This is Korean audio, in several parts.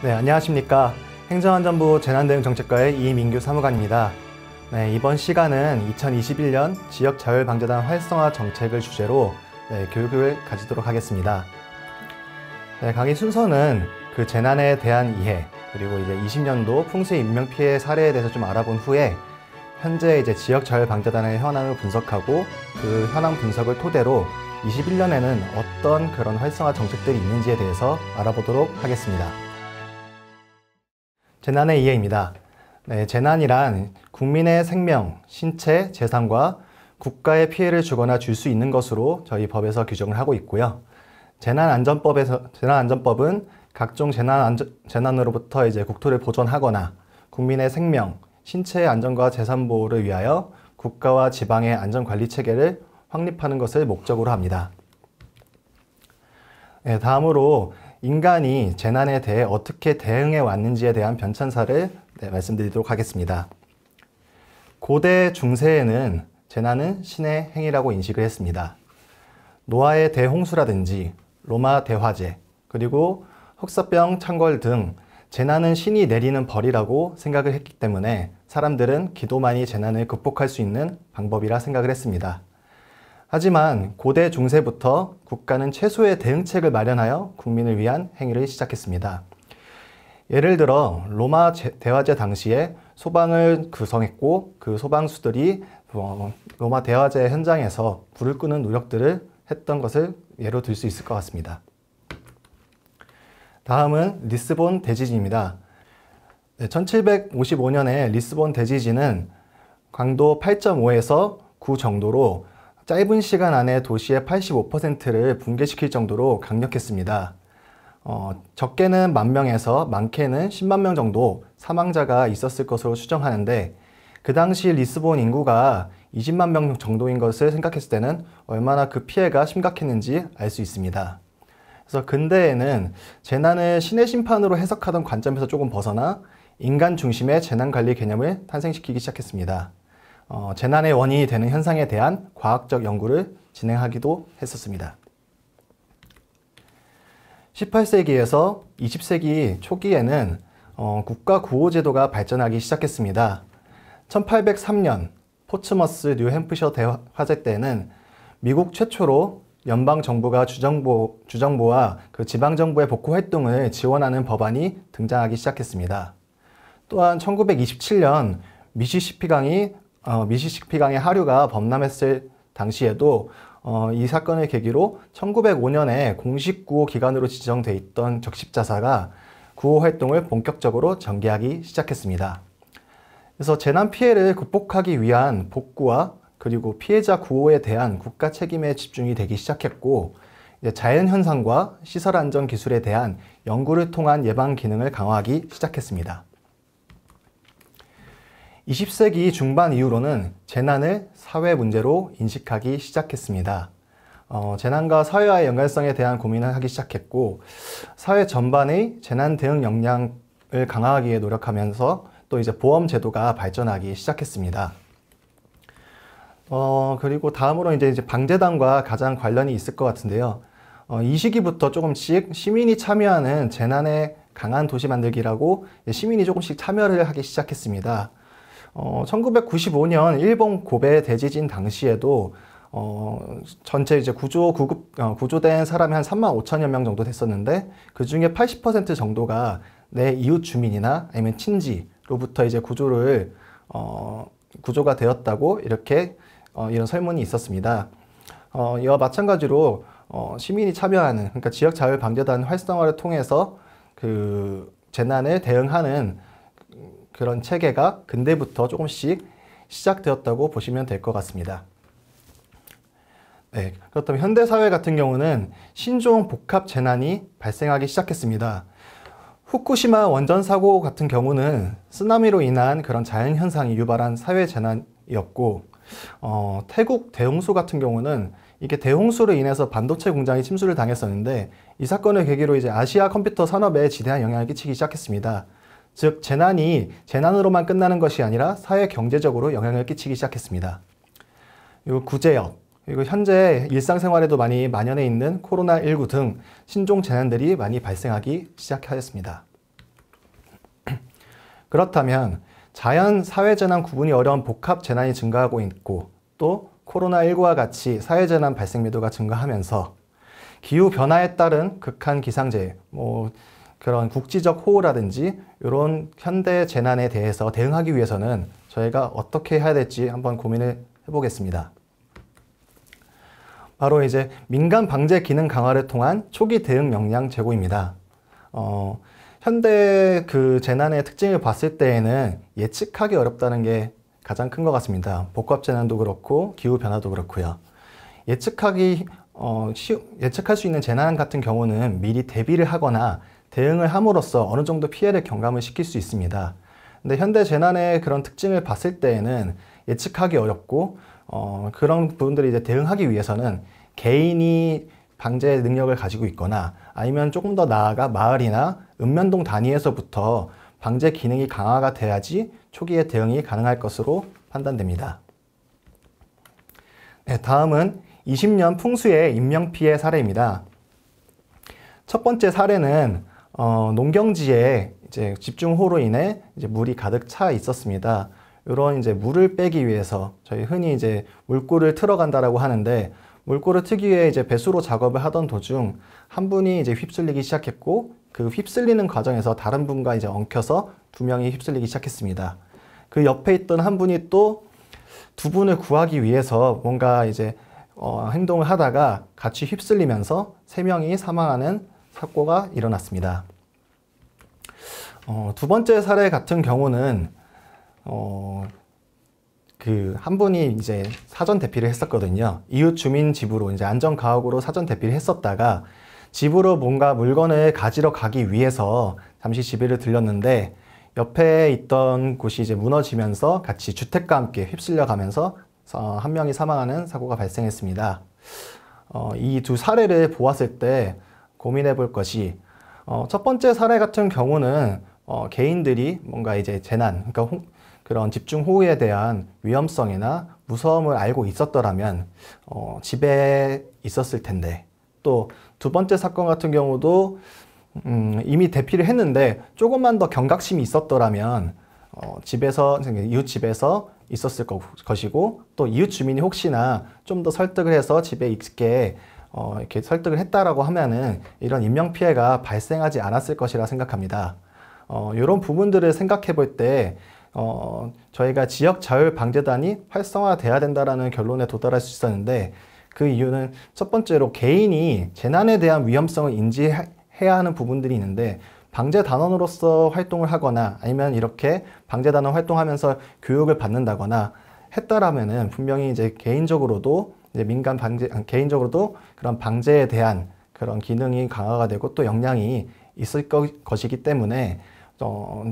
네, 안녕하십니까. 행정안전부 재난대응정책과의 이민규 사무관입니다. 네, 이번 시간은 2021년 지역자율방재단 활성화 정책을 주제로 교육을 가지도록 하겠습니다. 네, 강의 순서는 그 재난에 대한 이해, 그리고 이제 20년도 풍수의 인명피해 사례에 대해서 좀 알아본 후에 현재 이제 지역자율방재단의 현황을 분석하고 그 현황 분석을 토대로 21년에는 어떤 그런 활성화 정책들이 있는지에 대해서 알아보도록 하겠습니다. 재난의 이해입니다. 네, 재난이란 국민의 생명, 신체, 재산과 국가의 피해를 주거나 줄 수 있는 것으로 저희 법에서 규정을 하고 있고요. 재난안전법은 각종 재난으로부터 이제 국토를 보존하거나 국민의 생명, 신체의 안전과 재산 보호를 위하여 국가와 지방의 안전관리 체계를 확립하는 것을 목적으로 합니다. 네, 다음으로 인간이 재난에 대해 어떻게 대응해 왔는지에 대한 변천사를 말씀드리도록 하겠습니다. 고대 중세에는 재난은 신의 행위라고 인식을 했습니다. 노아의 대홍수라든지 로마 대화재, 그리고 흑사병, 창궐 등 재난은 신이 내리는 벌이라고 생각을 했기 때문에 사람들은 기도만이 재난을 극복할 수 있는 방법이라 생각을 했습니다. 하지만 고대 중세부터 국가는 최소의 대응책을 마련하여 국민을 위한 행위를 시작했습니다. 예를 들어 로마 대화제 당시에 소방을 구성했고 그 소방수들이 로마 대화제 현장에서 불을 끄는 노력들을 했던 것을 예로 들 수 있을 것 같습니다. 다음은 리스본 대지진입니다. 1755년에 리스본 대지진은 강도 8.5에서 9 정도로 짧은 시간 안에 도시의 85%를 붕괴시킬 정도로 강력했습니다. 적게는 10,000명에서 많게는 10만 명 정도 사망자가 있었을 것으로 추정하는데 그 당시 리스본 인구가 20만 명 정도인 것을 생각했을 때는 얼마나 그 피해가 심각했는지 알 수 있습니다. 그래서 근대에는 재난을 신의 심판으로 해석하던 관점에서 조금 벗어나 인간 중심의 재난관리 개념을 탄생시키기 시작했습니다. 재난의 원인이 되는 현상에 대한 과학적 연구를 진행하기도 했었습니다. 18세기에서 20세기 초기에는 국가구호제도가 발전하기 시작했습니다. 1803년 포츠머스 뉴햄프셔 대화재 때는 미국 최초로 연방정부가 주정부와 그 지방정부의 복구활동을 지원하는 법안이 등장하기 시작했습니다. 또한 1927년 미시시피강의 하류가 범람했을 당시에도 이 사건을 계기로 1905년에 공식 구호 기관으로 지정돼 있던 적십자사가 구호 활동을 본격적으로 전개하기 시작했습니다. 그래서 재난 피해를 극복하기 위한 복구와 그리고 피해자 구호에 대한 국가 책임에 집중이 되기 시작했고 자연현상과 시설안전 기술에 대한 연구를 통한 예방 기능을 강화하기 시작했습니다. 20세기 중반 이후로는 재난을 사회 문제로 인식하기 시작했습니다. 재난과 사회와의 연관성에 대한 고민을 하기 시작했고 사회 전반의 재난 대응 역량을 강화하기 위해 노력하면서 또 이제 보험 제도가 발전하기 시작했습니다. 그리고 다음으로 이제 방재단과 가장 관련이 있을 것 같은데요. 이 시기부터 조금씩 시민이 참여하는 재난에 강한 도시 만들기라고 시민이 조금씩 참여를 하기 시작했습니다. 1995년 일본 고베 대지진 당시에도 전체 이제 구조된 사람이 한 35,000여 명 정도 됐었는데 그 중에 80% 정도가 내 이웃 주민이나 아니면 친지로부터 이제 구조가 되었다고 이렇게 이런 설문이 있었습니다. 이와 마찬가지로 시민이 참여하는 그러니까 지역자율방재단 활성화를 통해서 그 재난을 대응하는 그런 체계가 근대부터 조금씩 시작되었다고 보시면 될 것 같습니다. 네, 그렇다면 현대사회 같은 경우는 신종 복합 재난이 발생하기 시작했습니다. 후쿠시마 원전 사고 같은 경우는 쓰나미로 인한 그런 자연현상이 유발한 사회 재난이었고 태국 대홍수 같은 경우는 이게 대홍수로 인해서 반도체 공장이 침수를 당했었는데 이 사건을 계기로 이제 아시아 컴퓨터 산업에 지대한 영향을 끼치기 시작했습니다. 즉 재난이 재난으로만 끝나는 것이 아니라 사회 경제적으로 영향을 끼치기 시작했습니다. 그리고 구제역, 그리고 현재 일상생활에도 많이 만연해 있는 코로나19 등 신종 재난들이 많이 발생하기 시작하였습니다. 그렇다면 자연, 사회재난 구분이 어려운 복합재난이 증가하고 있고 또 코로나19와 같이 사회재난 발생密도가 증가하면서 기후변화에 따른 극한 기상재해, 그런 국지적 호우라든지 이런 현대 재난에 대해서 대응하기 위해서는 저희가 어떻게 해야 될지 한번 고민을 해보겠습니다. 바로 이제 민간 방제 기능 강화를 통한 초기 대응 역량 제고입니다. 현대 그 재난의 특징을 봤을 때에는 예측하기 어렵다는 게 가장 큰 것 같습니다. 복합재난도 그렇고 기후변화도 그렇고요. 예측할 수 있는 재난 같은 경우는 미리 대비를 하거나 대응을 함으로써 어느 정도 피해를 경감을 시킬 수 있습니다. 근데 현대 재난의 그런 특징을 봤을 때에는 예측하기 어렵고 그런 부분들이 이제 대응하기 위해서는 개인이 방제 능력을 가지고 있거나 아니면 조금 더 나아가 마을이나 읍면동 단위에서부터 방제 기능이 강화가 돼야지 초기에 대응이 가능할 것으로 판단됩니다. 네, 다음은 20년 풍수의 인명피해 사례입니다. 첫 번째 사례는 농경지에 이제 집중호우로 인해 이제 물이 가득 차 있었습니다. 이런 이제 물을 빼기 위해서 저희 흔히 이제 물골을 틀어간다라고 하는데 물골을 트기 위해 이제 배수로 작업을 하던 도중 한 분이 이제 휩쓸리기 시작했고 그 휩쓸리는 과정에서 다른 분과 이제 엉켜서 두 명이 휩쓸리기 시작했습니다. 그 옆에 있던 한 분이 또 두 분을 구하기 위해서 뭔가 이제 행동을 하다가 같이 휩쓸리면서 세 명이 사망하는 사고가 일어났습니다. 두 번째 사례 같은 경우는 그 한 분이 이제 사전 대피를 했었거든요. 이웃 주민 집으로 이제 안전가옥으로 사전 대피를 했었다가 집으로 뭔가 물건을 가지러 가기 위해서 잠시 집에를 들렸는데 옆에 있던 곳이 이제 무너지면서 같이 주택과 함께 휩쓸려 가면서 한 명이 사망하는 사고가 발생했습니다. 이 두 사례를 보았을 때 고민해 볼 것이 첫 번째 사례 같은 경우는 개인들이 뭔가 이제 재난, 그러니까 그런 집중호우에 대한 위험성이나 무서움을 알고 있었더라면 집에 있었을 텐데 또 두 번째 사건 같은 경우도 이미 대피를 했는데 조금만 더 경각심이 있었더라면 집에서 이웃 집에서 있었을 것이고 또 이웃 주민이 혹시나 좀 더 설득을 해서 집에 있게 이렇게 설득을 했다라고 하면은 이런 인명 피해가 발생하지 않았을 것이라 생각합니다. 이런 부분들을 생각해 볼 때 저희가 지역 자율 방재단이 활성화돼야 된다라는 결론에 도달할 수 있었는데 그 이유는 첫 번째로 개인이 재난에 대한 위험성을 인지해야 하는 부분들이 있는데 방재단원으로서 활동을 하거나 아니면 이렇게 방재단원 활동하면서 교육을 받는다거나 했다라면은 분명히 이제 개인적으로도 이제 개인적으로도 그런 방재에 대한 그런 기능이 강화가 되고 또 역량이 있을 것이기 때문에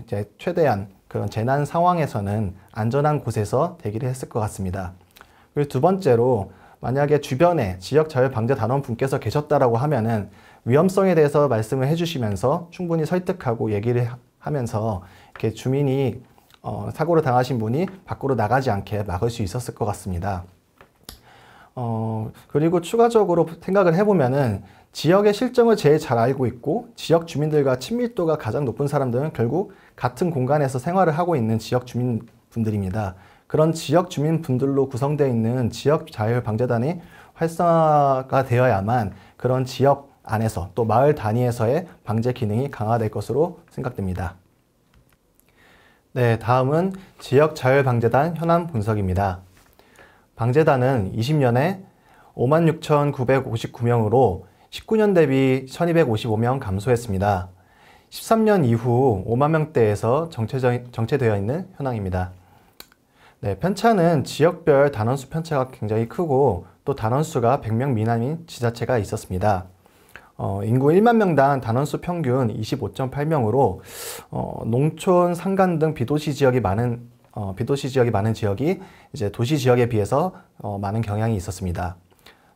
이제 최대한 그런 재난 상황에서는 안전한 곳에서 대기를 했을 것 같습니다. 그리고 두 번째로 만약에 주변에 지역 자율 방재 단원 분께서 계셨다라고 하면은 위험성에 대해서 말씀을 해주시면서 충분히 설득하고 얘기를 하면서 이렇게 주민이 사고를 당하신 분이 밖으로 나가지 않게 막을 수 있었을 것 같습니다. 그리고 추가적으로 생각을 해보면은 지역의 실정을 제일 잘 알고 있고 지역 주민들과 친밀도가 가장 높은 사람들은 결국 같은 공간에서 생활을 하고 있는 지역 주민분들입니다. 그런 지역 주민분들로 구성되어 있는 지역 자율 방재단이 활성화가 되어야만 그런 지역 안에서 또 마을 단위에서의 방제 기능이 강화될 것으로 생각됩니다. 네, 다음은 지역 자율 방재단 현안 분석입니다. 방재단은 20년에 56,959명으로 19년 대비 1,255명 감소했습니다. 13년 이후 5만 명대에서 정체되어 있는 현황입니다. 네, 편차는 지역별 단원수 편차가 굉장히 크고 또 단원수가 100명 미만인 지자체가 있었습니다. 인구 1만 명당 단원수 평균 25.8명으로 농촌, 산간 등 비도시 지역이 많은 지역이 이제 도시 지역에 비해서 많은 경향이 있었습니다.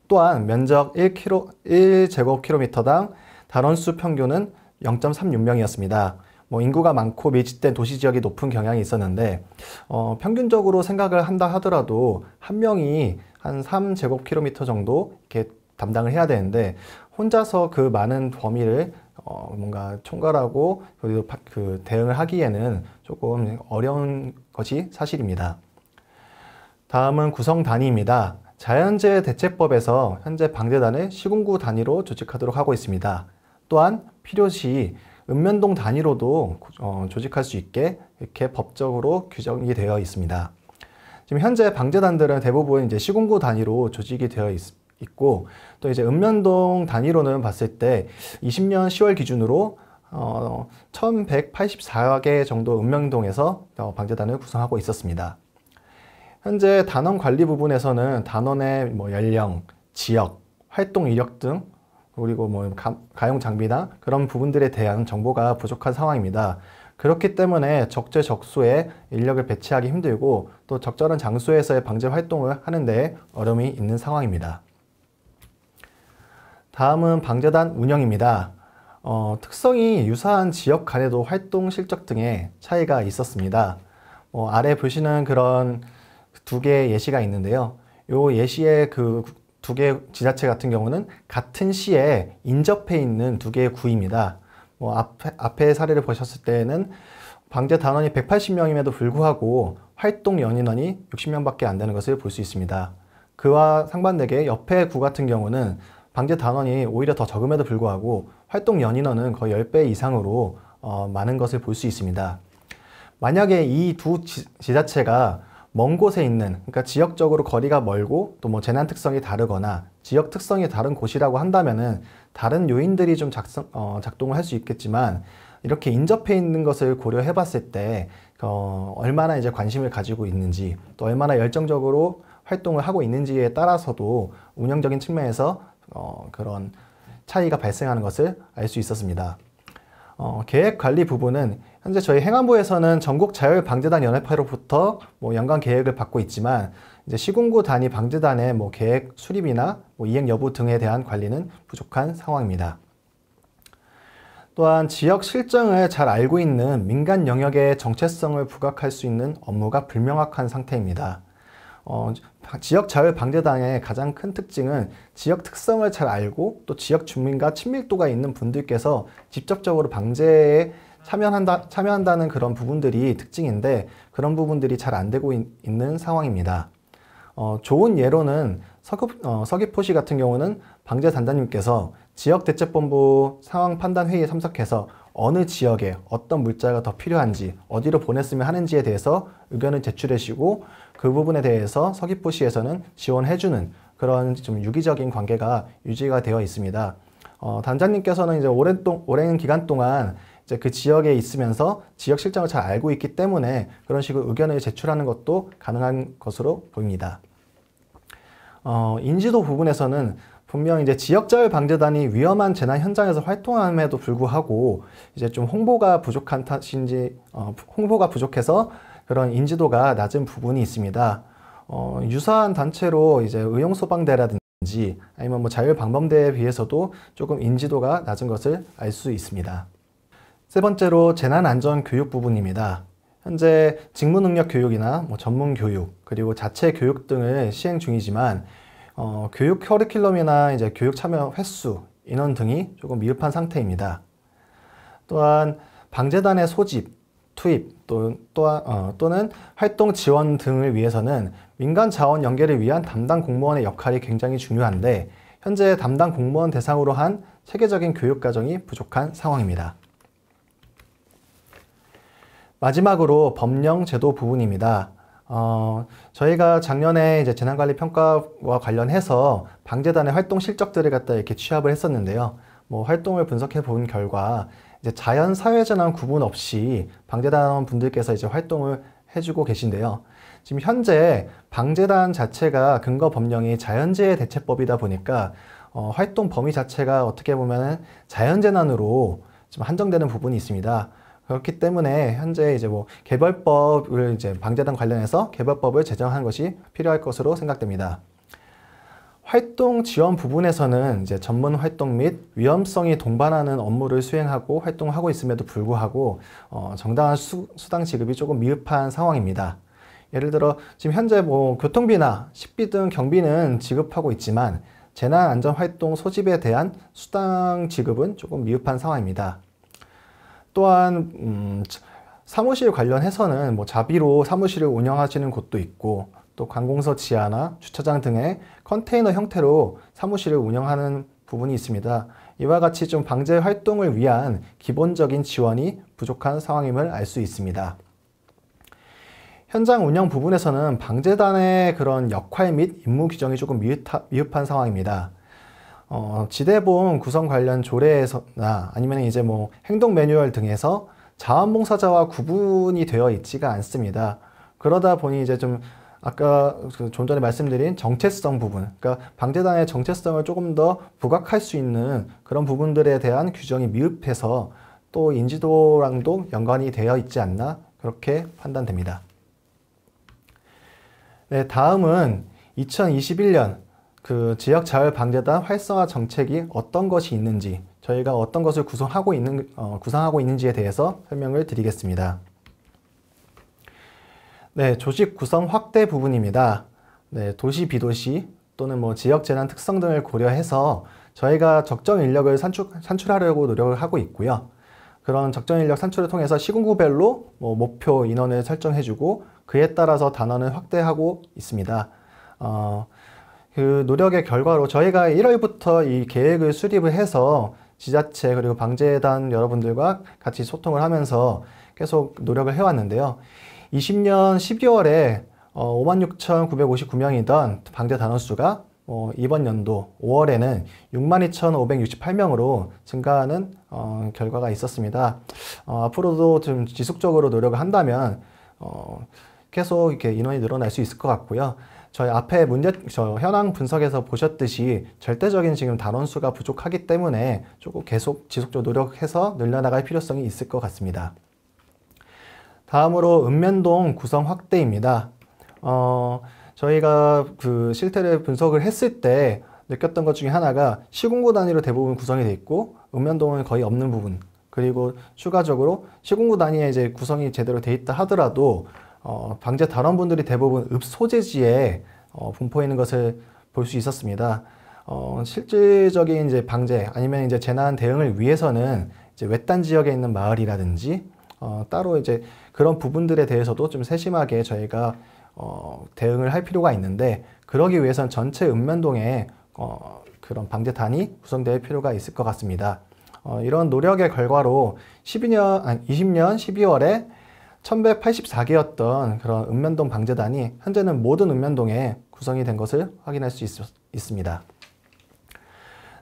또한 면적 1제곱킬로미터당 단원수 평균은 0.36명이었습니다. 인구가 많고 밀집된 도시 지역이 높은 경향이 있었는데 평균적으로 생각을 한다 하더라도 한 명이 한 3제곱킬로미터 정도 이렇게 담당을 해야 되는데 혼자서 그 많은 범위를 뭔가 총괄하고 그리고 그 대응을 하기에는 조금 어려운 것이 사실입니다. 다음은 구성 단위입니다. 자연재해 대책법에서 현재 방재단을 시군구 단위로 조직하도록 하고 있습니다. 또한 필요시 읍면동 단위로도 조직할 수 있게 이렇게 법적으로 규정이 되어 있습니다. 지금 현재 방재단들은 대부분 이제 시군구 단위로 조직이 되어 있고 또 이제 읍면동 단위로는 봤을 때 20년 10월 기준으로 1184개 정도 읍면동에서 방재단을 구성하고 있었습니다. 현재 단원 관리 부분에서는 단원의 연령, 지역, 활동 이력 등 그리고 가용 장비나 그런 부분들에 대한 정보가 부족한 상황입니다. 그렇기 때문에 적재적소에 인력을 배치하기 힘들고 또 적절한 장소에서의 방제 활동을 하는 데 어려움이 있는 상황입니다. 다음은 방재단 운영입니다. 특성이 유사한 지역 간에도 활동 실적 등의 차이가 있었습니다. 아래 보시는 그런 두 개의 예시가 있는데요. 이 예시의 그 두 개의 지자체 같은 경우는 같은 시에 인접해 있는 두 개의 구입니다. 앞에 사례를 보셨을 때에는 방재 단원이 180명임에도 불구하고 활동 연인원이 60명밖에 안 되는 것을 볼 수 있습니다. 그와 상반되게 옆에 구 같은 경우는 방재 단원이 오히려 더 적음에도 불구하고 활동 연인원은 거의 10배 이상으로 많은 것을 볼 수 있습니다. 만약에 이 두 지자체가 먼 곳에 있는, 그러니까 지역적으로 거리가 멀고 또 재난 특성이 다르거나 지역 특성이 다른 곳이라고 한다면은 다른 요인들이 좀 작동을 할 수 있겠지만 이렇게 인접해 있는 것을 고려해 봤을 때 얼마나 이제 관심을 가지고 있는지 또 얼마나 열정적으로 활동을 하고 있는지에 따라서도 운영적인 측면에서 그런 차이가 발생하는 것을 알 수 있었습니다. 계획 관리 부분은 현재 저희 행안부에서는 전국 자율방재단 연합회로부터 연간 계획을 받고 있지만 이제 시군구 단위 방재단의 계획 수립이나 이행 여부 등에 대한 관리는 부족한 상황입니다. 또한 지역 실정을 잘 알고 있는 민간 영역의 정체성을 부각할 수 있는 업무가 불명확한 상태입니다. 지역 자율방재단의 가장 큰 특징은 지역 특성을 잘 알고 또 지역 주민과 친밀도가 있는 분들께서 직접적으로 방재에 참여한다는 그런 부분들이 특징인데 그런 부분들이 잘 안 되고 있는 상황입니다. 좋은 예로는 서귀포시 같은 경우는 방재단장님께서 지역대책본부 상황판단회의에 참석해서 어느 지역에 어떤 물자가 더 필요한지 어디로 보냈으면 하는지에 대해서 의견을 제출하시고 그 부분에 대해서 서귀포시에서는 지원해주는 그런 좀 유기적인 관계가 유지가 되어 있습니다. 단장님께서는 이제 오랜 기간 동안 이제 그 지역에 있으면서 지역 실정을 잘 알고 있기 때문에 그런 식으로 의견을 제출하는 것도 가능한 것으로 보입니다. 인지도 부분에서는 분명 이제 지역자율방재단이 위험한 재난 현장에서 활동함에도 불구하고 이제 좀 홍보가 부족한 탓인지 홍보가 부족해서 그런 인지도가 낮은 부분이 있습니다. 유사한 단체로 이제 의용소방대라든지 아니면 자율방범대에 비해서도 조금 인지도가 낮은 것을 알 수 있습니다. 세 번째로 재난안전교육 부분입니다. 현재 직무능력 교육이나 전문 교육 그리고 자체 교육 등을 시행 중이지만 교육 커리큘럼이나 이제 교육 참여 횟수, 인원 등이 조금 미흡한 상태입니다. 또한 방재단의 소집, 투입 또는 활동 지원 등을 위해서는 민간 자원 연계를 위한 담당 공무원의 역할이 굉장히 중요한데 현재 담당 공무원 대상으로 한 체계적인 교육 과정이 부족한 상황입니다. 마지막으로 법령 제도 부분입니다. 저희가 작년에 이제 재난관리 평가와 관련해서 방재단의 활동 실적들을 갖다 이렇게 취합을 했었는데요. 활동을 분석해 본 결과 이제 자연 사회재난 구분 없이 방재단 분들께서 이제 활동을 해주고 계신데요. 지금 현재 방재단 자체가 근거 법령이 자연재해 대책법이다 보니까 활동 범위 자체가 어떻게 보면 자연재난으로 좀 한정되는 부분이 있습니다. 그렇기 때문에 현재 이제 개별법을 이제 방재단 관련해서 개별법을 제정한 것이 필요할 것으로 생각됩니다. 활동 지원 부분에서는 이제 전문 활동 및 위험성이 동반하는 업무를 수행하고 활동하고 있음에도 불구하고 정당한 수당 지급이 조금 미흡한 상황입니다. 예를 들어 지금 현재 교통비나 식비 등 경비는 지급하고 있지만 재난안전활동 소집에 대한 수당 지급은 조금 미흡한 상황입니다. 또한 사무실 관련해서는 뭐 자비로 사무실을 운영하시는 곳도 있고 또 관공서 지하나 주차장 등의 컨테이너 형태로 사무실을 운영하는 부분이 있습니다. 이와 같이 좀 방제 활동을 위한 기본적인 지원이 부족한 상황임을 알 수 있습니다. 현장 운영 부분에서는 방재단의 그런 역할 및 임무 규정이 조금 미흡한 상황입니다. 지대본 구성 관련 조례에서나 아니면 이제 뭐 행동 매뉴얼 등에서 자원봉사자와 구분이 되어 있지가 않습니다. 그러다 보니 이제 좀 아까 좀 전에 말씀드린 정체성 부분, 그러니까 방재단의 정체성을 조금 더 부각할 수 있는 그런 부분들에 대한 규정이 미흡해서 또 인지도랑도 연관이 되어 있지 않나 그렇게 판단됩니다. 네, 다음은 2021년 그 지역자율방재단 활성화 정책이 어떤 것이 있는지, 저희가 어떤 것을 구상하고 있는지에 대해서 설명을 드리겠습니다. 네, 조직 구성 확대 부분입니다. 네, 도시, 비도시 또는 뭐 지역 재난 특성 등을 고려해서 저희가 적정 인력을 산출하려고 노력을 하고 있고요. 그런 적정 인력 산출을 통해서 시군구별로 뭐 목표 인원을 설정해주고 그에 따라서 단원을 확대하고 있습니다. 그 노력의 결과로 저희가 1월부터 이 계획을 수립을 해서 지자체 그리고 방재단 여러분들과 같이 소통을 하면서 계속 노력을 해왔는데요. 20년 12월에 56,959명이던 방재 단원 수가 이번 연도 5월에는 62,568명으로 증가하는 결과가 있었습니다. 앞으로도 좀 지속적으로 노력을 한다면 계속 이렇게 인원이 늘어날 수 있을 것 같고요. 저희 앞에 현황 분석에서 보셨듯이 절대적인 지금 단원 수가 부족하기 때문에 조금 계속 지속적으로 노력해서 늘려나갈 필요성이 있을 것 같습니다. 다음으로 읍면동 구성 확대입니다. 저희가 그 실태를 분석을 했을 때 느꼈던 것 중에 하나가 시군구 단위로 대부분 구성이 되어 있고 읍면동은 거의 없는 부분, 그리고 추가적으로 시군구 단위에 이제 구성이 제대로 되어 있다 하더라도 방재 단원분들이 대부분 읍 소재지에 분포해 있는 것을 볼 수 있었습니다. 실질적인 이제 방재 아니면 이제 재난 대응을 위해서는 이제 외딴 지역에 있는 마을이라든지 따로 이제 그런 부분들에 대해서도 좀 세심하게 저희가 대응을 할 필요가 있는데, 그러기 위해서는 전체 읍면동에 그런 방재단이 구성될 필요가 있을 것 같습니다. 이런 노력의 결과로 20년 12월에 1184개였던 그런 읍면동 방재단이 현재는 모든 읍면동에 구성이 된 것을 확인할 수 있습니다.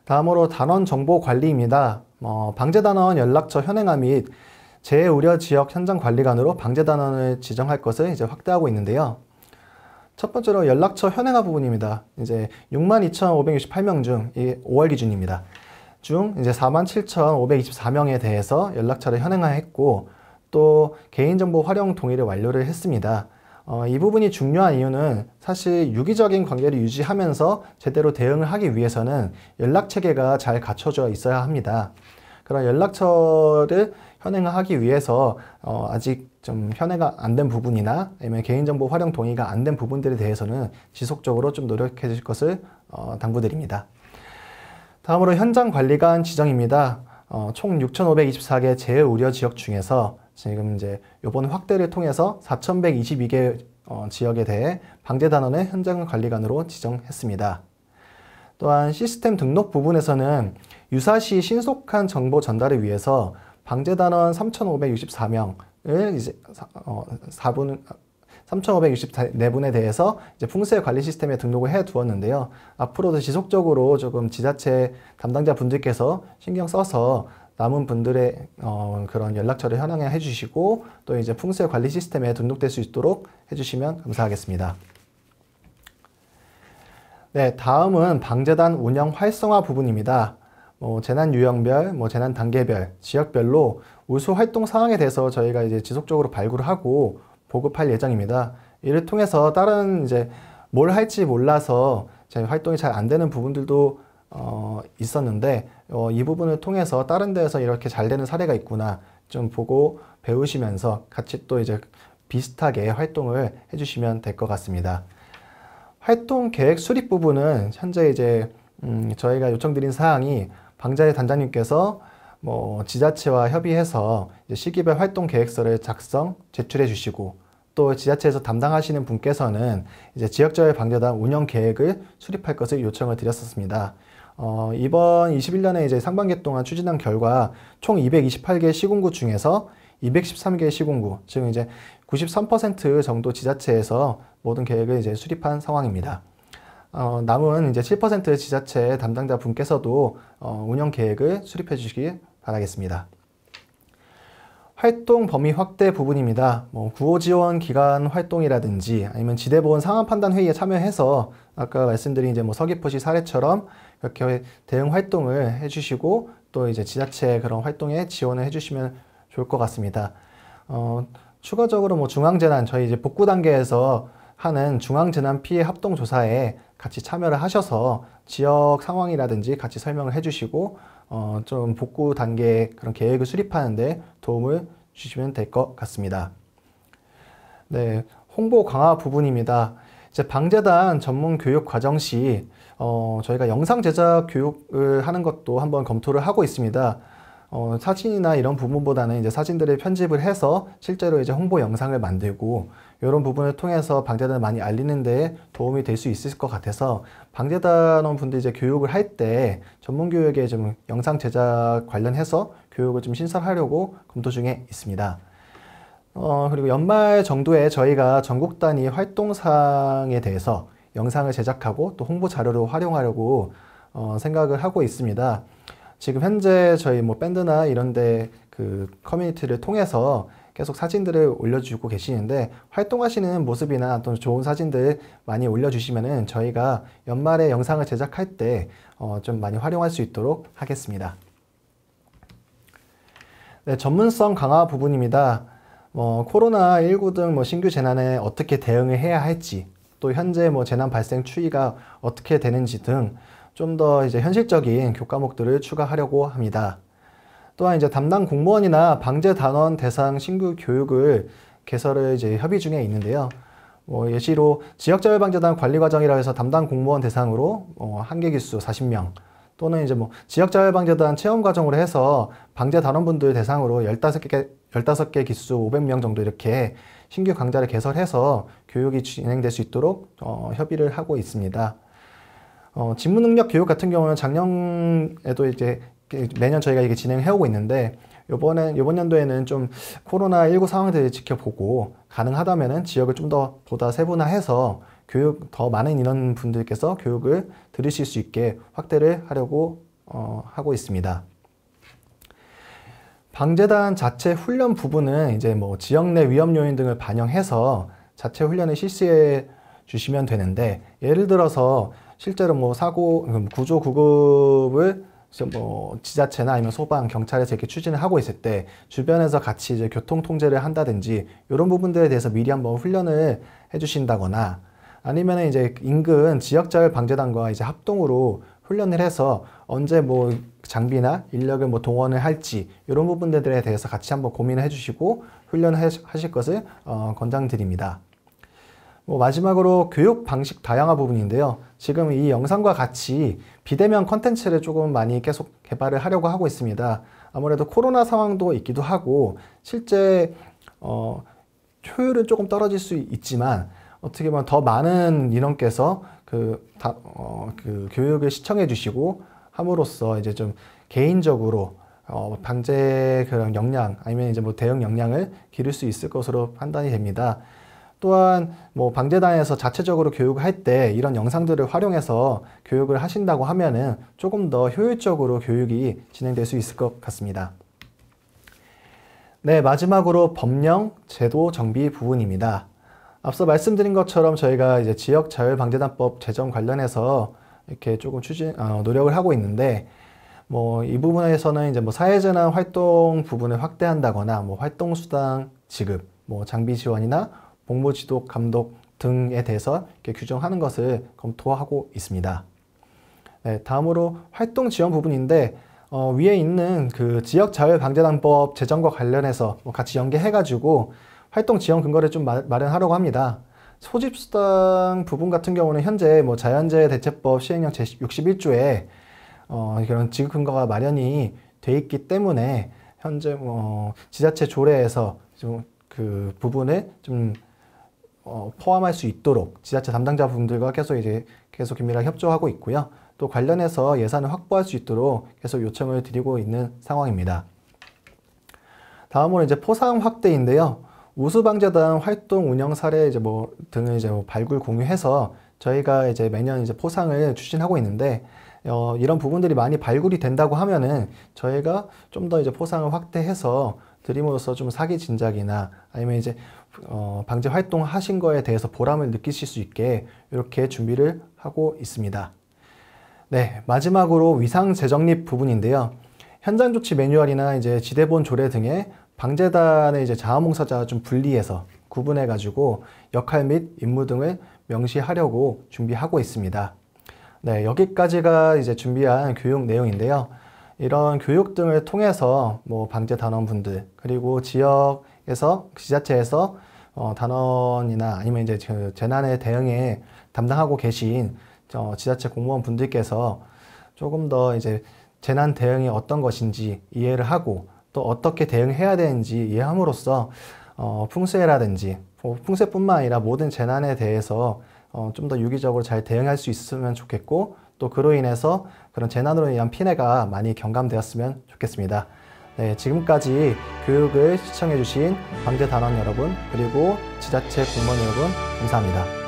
다음으로 단원 정보 관리입니다. 방재단원 연락처 현행화 및 재우려 지역 현장 관리관으로 방재단원을 지정할 것을 이제 확대하고 있는데요. 첫 번째로 연락처 현행화 부분입니다. 이제 62,568명 중 5월 기준입니다. 중 이제 47,524명에 대해서 연락처를 현행화했고 또 개인정보 활용 동의를 완료를 했습니다. 이 부분이 중요한 이유는 사실 유기적인 관계를 유지하면서 제대로 대응을 하기 위해서는 연락체계가 잘 갖춰져 있어야 합니다. 그런 연락처를 현행화하기 위해서 아직 좀 현행화 안 된 부분이나 아니면 개인정보 활용 동의가 안 된 부분들에 대해서는 지속적으로 좀 노력해 주실 것을 당부드립니다. 다음으로 현장관리관 지정입니다. 총 6,524개 재우려 지역 중에서 지금 이제 이번 확대를 통해서 4,122개 지역에 대해 방재단원의 현장관리관으로 지정했습니다. 또한 시스템 등록 부분에서는 유사시 신속한 정보 전달을 위해서 방재단원 3,564명을 이제 3,564분에 대해서 이제 풍수해 관리 시스템에 등록을 해 두었는데요. 앞으로도 지속적으로 조금 지자체 담당자 분들께서 신경 써서 남은 분들의 그런 연락처를 현황해 주시고 또 이제 풍수해 관리 시스템에 등록될 수 있도록 해주시면 감사하겠습니다. 네, 다음은 방재단 운영 활성화 부분입니다. 재난 유형별, 재난 단계별, 지역별로 우수 활동 사항에 대해서 저희가 이제 지속적으로 발굴을 하고 보급할 예정입니다. 이를 통해서 다른 이제 뭘 할지 몰라서 제 활동이 잘 안 되는 부분들도 있었는데 이 부분을 통해서 다른 데에서 이렇게 잘 되는 사례가 있구나 좀 보고 배우시면서 같이 또 이제 비슷하게 활동을 해주시면 될 것 같습니다. 활동 계획 수립 부분은 현재 이제 저희가 요청드린 사항이 방자의 단장님께서 뭐 지자체와 협의해서 이제 시기별 활동 계획서를 작성, 제출해 주시고 또 지자체에서 담당하시는 분께서는 이제 지역자율 방재단 운영 계획을 수립할 것을 요청을 드렸었습니다. 이번 21년에 이제 상반기 동안 추진한 결과 총 228개 시군구 중에서 213개 시군구, 즉 이제 93% 정도 지자체에서 모든 계획을 이제 수립한 상황입니다. 남은 이제 7% 지자체 담당자 분께서도 운영 계획을 수립해 주시기 바라겠습니다. 활동 범위 확대 부분입니다. 뭐 구호 지원 기관 활동이라든지 아니면 지대보건 상황 판단 회의에 참여해서 아까 말씀드린 이제 뭐 서귀포시 사례처럼 이렇게 대응 활동을 해주시고 또 이제 지자체 그런 활동에 지원을 해주시면 좋을 것 같습니다. 추가적으로 뭐 중앙재난 저희 이제 복구 단계에서 하는 중앙재난 피해 합동조사에 같이 참여를 하셔서 지역 상황이라든지 같이 설명을 해주시고 좀 복구 단계 그런 계획을 수립하는데 도움을 주시면 될 것 같습니다. 네, 홍보 강화 부분입니다. 이제 방재단 전문 교육 과정 시 저희가 영상 제작 교육을 하는 것도 한번 검토를 하고 있습니다. 사진이나 이런 부분보다는 이제 사진들을 편집을 해서 실제로 이제 홍보 영상을 만들고 이런 부분을 통해서 방재단을 많이 알리는 데 도움이 될 수 있을 것 같아서 방재단원 분들 이제 교육을 할 때 전문 교육에 좀 영상 제작 관련해서 교육을 좀 신설하려고 검토 중에 있습니다. 그리고 연말 정도에 저희가 전국 단위 활동상에 대해서 영상을 제작하고 또 홍보 자료로 활용하려고 생각을 하고 있습니다. 지금 현재 저희 뭐 밴드나 이런데 그 커뮤니티를 통해서 계속 사진들을 올려주고 계시는데 활동하시는 모습이나 또 좋은 사진들 많이 올려주시면은 저희가 연말에 영상을 제작할 때 좀 많이 활용할 수 있도록 하겠습니다. 네, 전문성 강화 부분입니다. 코로나19 등 뭐 신규 재난에 어떻게 대응을 해야 할지 또 현재 뭐 재난 발생 추이가 어떻게 되는지 등 좀 더 이제 현실적인 교과목들을 추가하려고 합니다. 또한 이제 담당 공무원이나 방재단원 대상 신규 교육을 개설을 이제 협의 중에 있는데요. 예시로 지역자율방재단 관리과정이라 해서 담당 공무원 대상으로 한계 기수 40명 또는 이제 뭐 지역자율방재단 체험과정으로 해서 방재단원분들 대상으로 15개 기수 500명 정도 이렇게 신규 강좌를 개설해서 교육이 진행될 수 있도록 협의를 하고 있습니다. 직무능력 교육 같은 경우는 작년에도 이제 매년 저희가 이게 진행해 오고 있는데 이번 연도에는 좀 코로나19 상황들을 지켜보고 가능하다면은 지역을 좀 더 보다 세분화해서 교육 더 많은 인원 분들께서 교육을 들으실 수 있게 확대를 하려고 하고 있습니다. 방재단 자체 훈련 부분은 이제 뭐 지역 내 위험 요인 등을 반영해서 자체 훈련을 실시해 주시면 되는데 예를 들어서 실제로 뭐 사고 구조 구급을 뭐 지자체나 아니면 소방, 경찰에서 이렇게 추진을 하고 있을 때 주변에서 같이 이제 교통 통제를 한다든지 이런 부분들에 대해서 미리 한번 훈련을 해주신다거나 아니면 이제 인근 지역자율 방재단과 이제 합동으로 훈련을 해서 언제 뭐 장비나 인력을 뭐 동원을 할지 이런 부분들에 대해서 같이 한번 고민을 해주시고 훈련을 하실 것을 권장드립니다. 마지막으로 교육 방식 다양화 부분인데요. 지금 이 영상과 같이 비대면 컨텐츠를 조금 많이 계속 개발을 하려고 하고 있습니다. 아무래도 코로나 상황도 있기도 하고 실제 효율은 조금 떨어질 수 있지만 어떻게 보면 더 많은 인원께서 그 교육을 시청해 주시고 함으로써 이제 좀 개인적으로 방제 그런 역량 아니면 이제 뭐 대응 역량을 기를 수 있을 것으로 판단이 됩니다. 또한 뭐 방재단에서 자체적으로 교육을 할 때 이런 영상들을 활용해서 교육을 하신다고 하면은 조금 더 효율적으로 교육이 진행될 수 있을 것 같습니다. 네, 마지막으로 법령, 제도 정비 부분입니다. 앞서 말씀드린 것처럼 저희가 이제 지역자율방재단법 제정 관련해서 이렇게 조금 노력을 하고 있는데 이 부분에서는 이제 사회재난 활동 부분을 확대한다거나 활동수당 지급, 장비 지원이나 복무 지도 감독 등에 대해서 이렇게 규정하는 것을 검토하고 있습니다. 네, 다음으로 활동 지원 부분인데 위에 있는 그 지역자율방재단법 제정과 관련해서 같이 연계해가지고 활동 지원 근거를 좀 마련하려고 합니다. 소집수당 부분 같은 경우는 현재 뭐 자연재해 대책법 시행령 제61조에 그런 지급 근거가 마련이 돼 있기 때문에 현재 뭐 지자체 조례에서 좀 그 부분을 좀 포함할 수 있도록 지자체 담당자 분들과 계속 긴밀하게 협조하고 있고요. 또 관련해서 예산을 확보할 수 있도록 계속 요청을 드리고 있는 상황입니다. 다음으로 이제 포상 확대인데요. 우수방재단 활동 운영 사례 등을 발굴 공유해서 저희가 이제 매년 포상을 추진하고 있는데 이런 부분들이 많이 발굴이 된다고 하면은 저희가 좀 더 포상을 확대해서 드림으로써 좀 사기 진작이나 아니면 방재 활동 하신 거에 대해서 보람을 느끼실 수 있게 이렇게 준비를 하고 있습니다. 네, 마지막으로 위상 재정립 부분인데요. 현장 조치 매뉴얼이나 지대본 조례 등의 방재단의 자원봉사자 좀 분리해서 구분해 가지고 역할 및 임무 등을 명시하려고 준비하고 있습니다. 네, 여기까지가 준비한 교육 내용인데요. 이런 교육 등을 통해서 뭐 방재단원분들 그리고 지역에서 지자체에서 단원이나 아니면 재난에 대응에 담당하고 계신 지자체 공무원 분들께서 조금 더 재난 대응이 어떤 것인지 이해를 하고 또 어떻게 대응해야 되는지 이해함으로써 풍수해라든지 풍수뿐만 아니라 모든 재난에 대해서 좀 더 유기적으로 잘 대응할 수 있으면 좋겠고 또 그로 인해서 그런 재난으로 인한 피해가 많이 경감되었으면 좋겠습니다. 네, 지금까지 교육을 시청해 주신 방재단원 여러분 그리고 지자체 공무원 여러분 감사합니다.